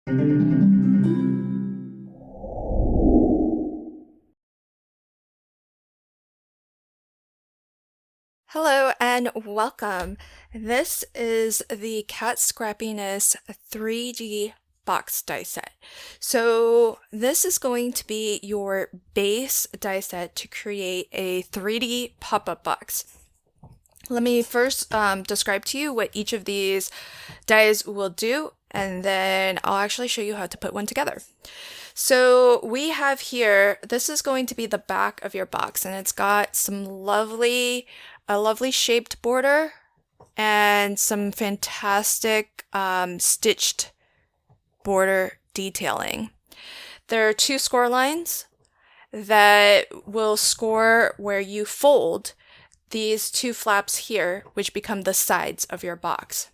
Hello and welcome. This is the Cat Scrappiness 3D box die set. So this is going to be your base die set to create a 3D pop-up box. Let me first describe to you what each of these dies will do, and then I'll actually show you how to put one together. So we have here, this is going to be the back of your box, and it's got some a lovely shaped border and some fantastic stitched border detailing. There are two score lines that will score where you fold these two flaps here, which become the sides of your box.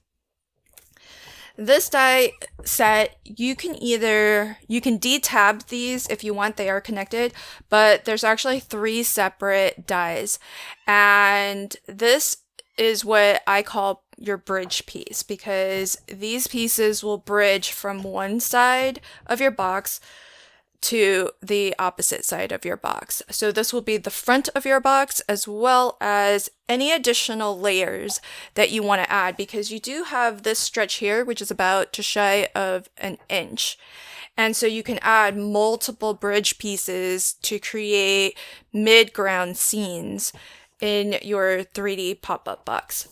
This die set, you can detab these if you want, they are connected, but there's actually 3 separate dies. And this is what I call your bridge piece, because these pieces will bridge from one side of your box to the opposite side of your box. So this will be the front of your box as well as any additional layers that you want to add, because you do have this stretch here, which is about just shy of an inch. And so you can add multiple bridge pieces to create mid-ground scenes in your 3D pop-up box.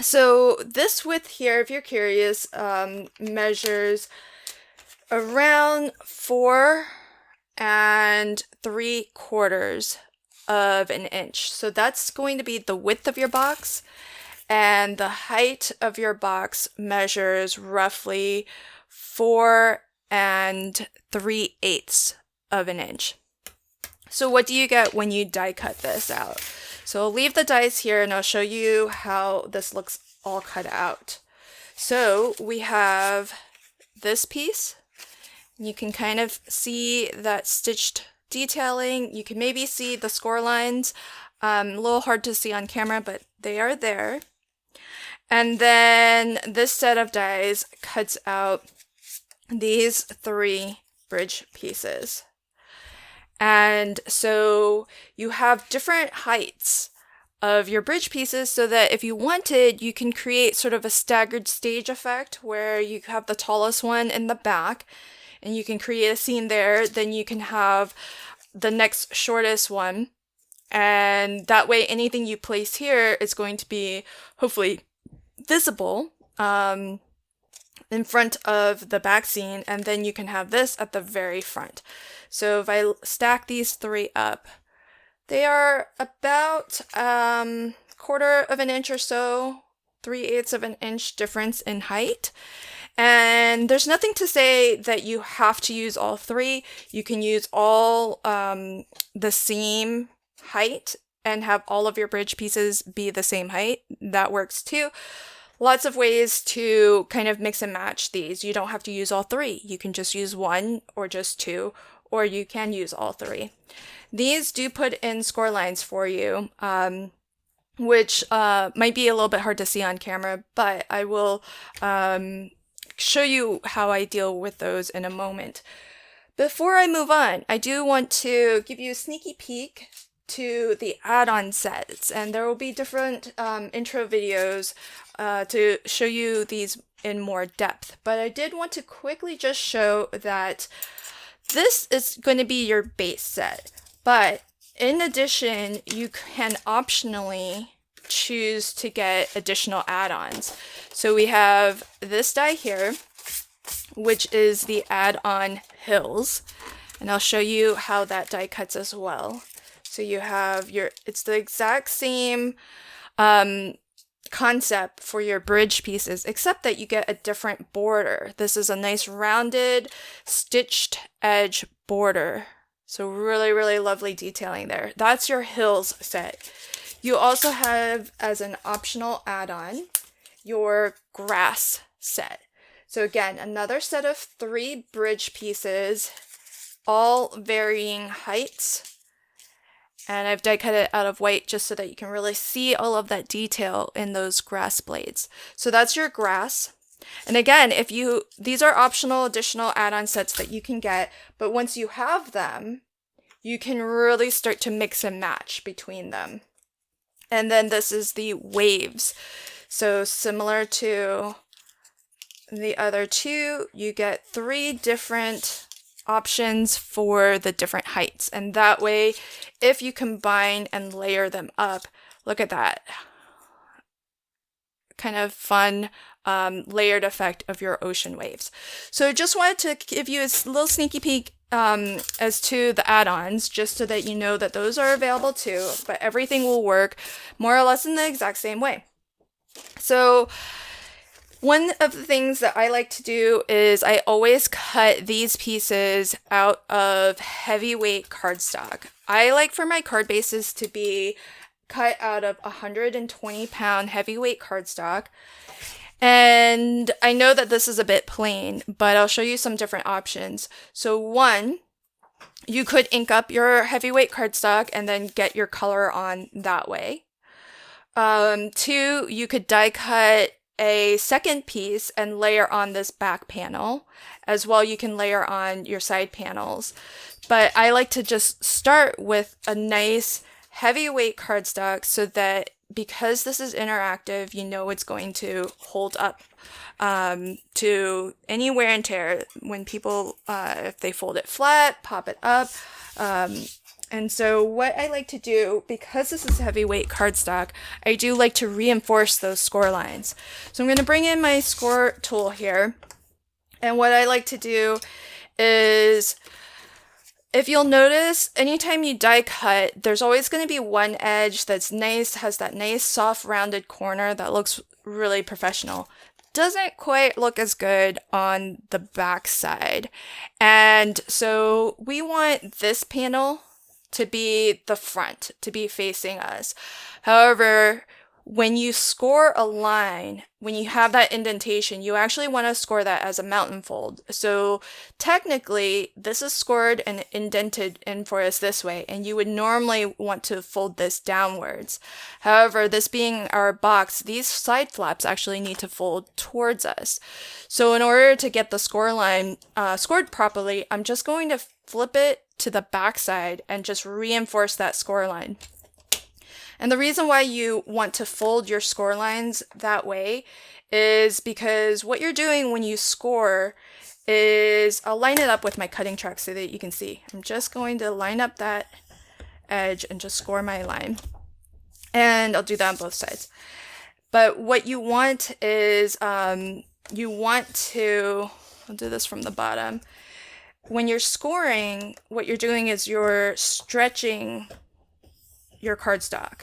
So this width here, if you're curious, measures around 4 3/4 of an inch. So that's going to be the width of your box, and the height of your box measures roughly 4 3/8 of an inch. So what do you get when you die cut this out? So I'll leave the dies here and I'll show you how this looks all cut out. So we have this piece. You can kind of see that stitched detailing. You can maybe see the score lines. A little hard to see on camera, but they are there. And then this set of dies cuts out these 3 bridge pieces. And so you have different heights of your bridge pieces, so that if you wanted, you can create sort of a staggered stage effect where you have the tallest one in the back, and you can create a scene there. Then you can have the next shortest one, and that way anything you place here is going to be hopefully visible in front of the back scene, and then you can have this at the very front. So if I stack these 3 up, they are about 1/4 of an inch or so, 3/8 of an inch difference in height. And there's nothing to say that you have to use all 3. You can use all the same height and have all of your bridge pieces be the same height. That works too. Lots of ways to kind of mix and match these. You don't have to use all 3. You can just use 1 or just 2, or you can use all 3. These do put in score lines for you, which might be a little bit hard to see on camera, but I will show you how I deal with those in a moment. Before I move on, I do want to give you a sneaky peek to the add-on sets, and there will be different intro videos to show you these in more depth. But I did want to quickly just show that this is going to be your base set, but in addition, you can optionally choose to get additional add-ons. So we have this die here, which is the add-on hills, and I'll show you how that die cuts as well. So you have it's the exact same concept for your bridge pieces, except that you get a different border. This is a nice rounded stitched edge border. So really, really lovely detailing there. That's your hills set. You also have, as an optional add-on, your grass set. So again, another set of 3 bridge pieces, all varying heights. And I've die cut it out of white just so that you can really see all of that detail in those grass blades. So that's your grass. And again, these are optional additional add-on sets that you can get, but once you have them, you can really start to mix and match between them. And then this is the waves. So similar to the other two, you get 3 different options for the different heights. And that way, if you combine and layer them up, look at that kind of fun layered effect of your ocean waves. So just wanted to give you a little sneaky peek as to the add-ons, just so that you know that those are available too, but everything will work more or less in the exact same way. So one of the things that I like to do is I always cut these pieces out of heavyweight cardstock. I like for my card bases to be cut out of 120-pound heavyweight cardstock. And I know that this is a bit plain, but I'll show you some different options. So one, you could ink up your heavyweight cardstock and then get your color on that way. 2, you could die cut a second piece and layer on this back panel. As well, you can layer on your side panels. But I like to just start with a nice heavyweight cardstock so that because this is interactive, you know it's going to hold up to any wear and tear when people, if they fold it flat, pop it up. And so what I like to do, because this is heavyweight cardstock, I do like to reinforce those score lines. So I'm going to bring in my score tool here. And what I like to do is, if you'll notice, anytime you die cut, there's always going to be one edge that's nice, has that nice soft rounded corner that looks really professional. Doesn't quite look as good on the back side. And so we want this panel to be the front, to be facing us. However, when you score a line, when you have that indentation, you actually want to score that as a mountain fold. So technically, this is scored and indented in for us this way, and you would normally want to fold this downwards. However, this being our box, these side flaps actually need to fold towards us. So in order to get the score line scored properly, I'm just going to flip it to the back side and just reinforce that score line. And the reason why you want to fold your score lines that way is because what you're doing when you score is, I'll line it up with my cutting track so that you can see. I'm just going to line up that edge and just score my line. And I'll do that on both sides. But what you want is, you want to, I'll do this from the bottom. When you're scoring, what you're doing is you're stretching your cardstock.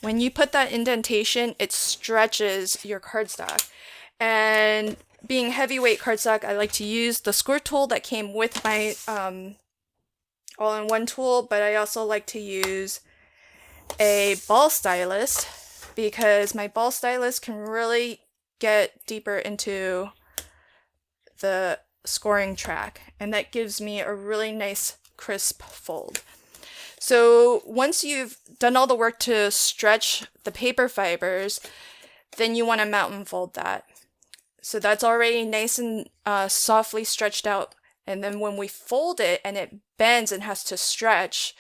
When you put that indentation, it stretches your cardstock. And being heavyweight cardstock, I like to use the score tool that came with my all-in-one tool, but I also like to use a ball stylus because my ball stylus can really get deeper into the scoring track, and that gives me a really nice crisp fold. So once you've done all the work to stretch the paper fibers, then you want to mountain fold that. So that's already nice and softly stretched out. And then when we fold it and it bends and has to stretch,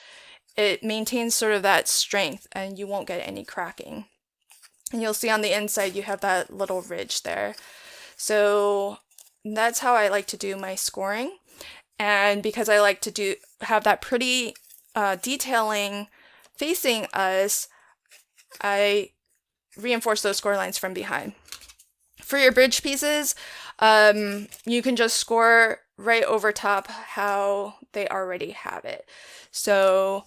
it maintains sort of that strength and you won't get any cracking. And you'll see on the inside you have that little ridge there. So that's how I like to do my scoring. And because I like to have that pretty detailing facing us, I reinforce those score lines from behind. For your bridge pieces, you can just score right over top how they already have it. So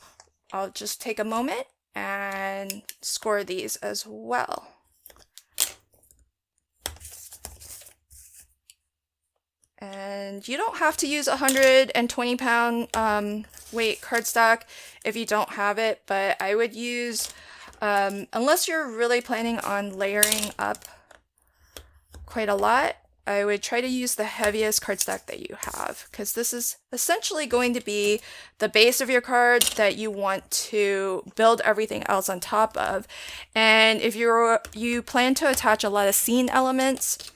I'll just take a moment and score these as well. And you don't have to use 120-pound weight cardstock if you don't have it, but I would use, unless you're really planning on layering up quite a lot, I would try to use the heaviest cardstock that you have, because this is essentially going to be the base of your card that you want to build everything else on top of. And if you plan to attach a lot of scene elements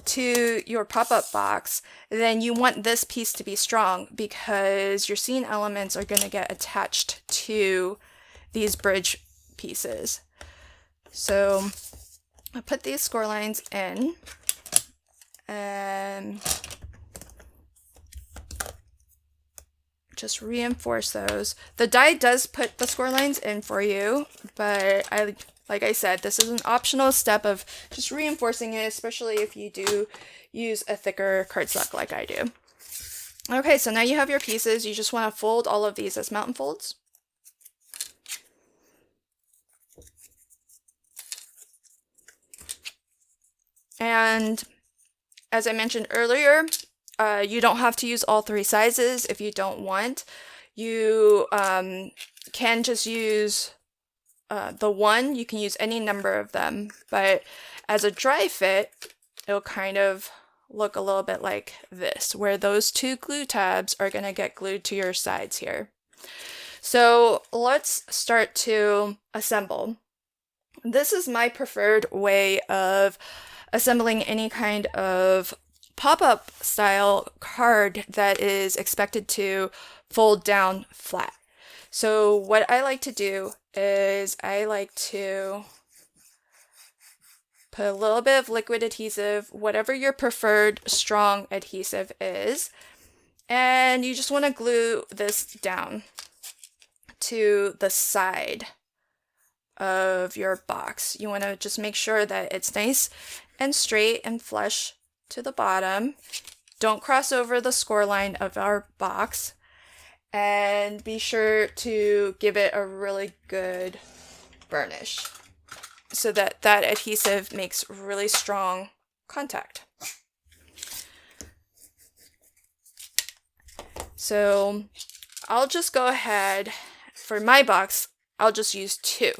to your pop-up box, then you want this piece to be strong, because your scene elements are going to get attached to these bridge pieces. So I'll put these score lines in and just reinforce those. The die does put the score lines in for you, but like I said, this is an optional step of just reinforcing it, especially if you do use a thicker cardstock like I do. Okay, so now you have your pieces. You just want to fold all of these as mountain folds. And as I mentioned earlier, you don't have to use all 3 sizes if you don't want. You can just use the one. You can use any number of them, but as a dry fit, it'll kind of look a little bit like this, where those 2 glue tabs are going to get glued to your sides here. So let's start to assemble. This is my preferred way of assembling any kind of pop-up style card that is expected to fold down flat. So what I like to do is I like to put a little bit of liquid adhesive, whatever your preferred strong adhesive is, and you just want to glue this down to the side of your box. You want to just make sure that it's nice and straight and flush to the bottom. Don't cross over the score line of our box, and be sure to give it a really good burnish so that that adhesive makes really strong contact. So I'll just go ahead, for my box, I'll just use 2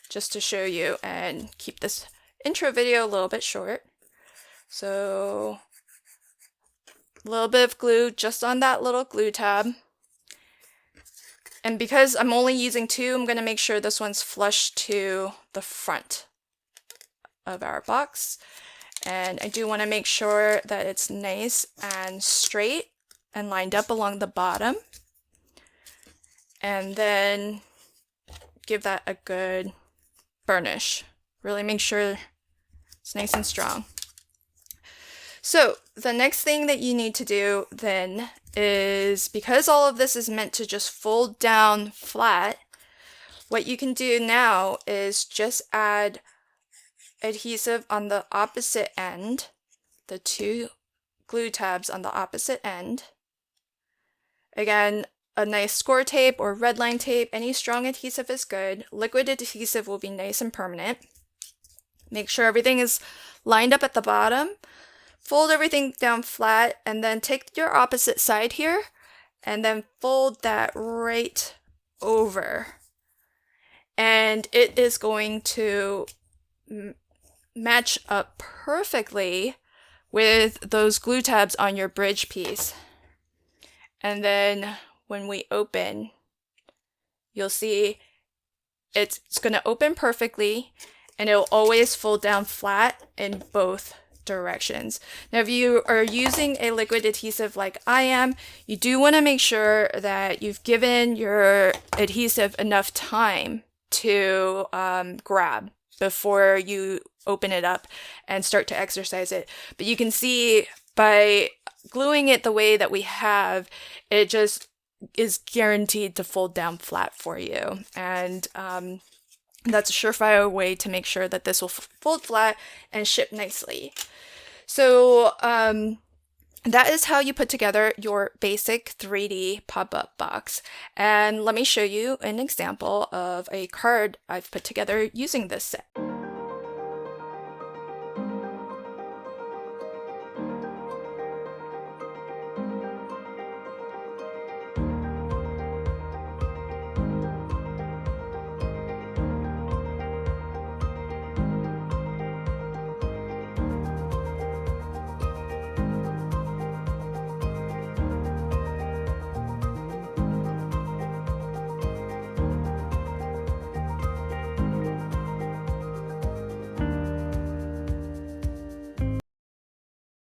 just to show you and keep this intro video a little bit short. So a little bit of glue just on that little glue tab. And because I'm only using 2, I'm going to make sure this one's flush to the front of our box. And I do want to make sure that it's nice and straight and lined up along the bottom. And then give that a good burnish. Really make sure it's nice and strong. So the next thing that you need to do then is, because all of this is meant to just fold down flat, what you can do now is just add adhesive on the opposite end, the 2 glue tabs on the opposite end. Again, a nice score tape or red line tape, any strong adhesive is good. Liquid adhesive will be nice and permanent. Make sure everything is lined up at the bottom. Fold everything down flat, and then take your opposite side here and then fold that right over. And it is going to match up perfectly with those glue tabs on your bridge piece. And then when we open, you'll see it's going to open perfectly, and it'll always fold down flat in both directions. Now, if you are using a liquid adhesive like I am, you do want to make sure that you've given your adhesive enough time to grab before you open it up and start to exercise it. But you can see by gluing it the way that we have, it just is guaranteed to fold down flat for you. And that's a surefire way to make sure that this will fold flat and ship nicely. So that is how you put together your basic 3D pop-up box. And let me show you an example of a card I've put together using this set.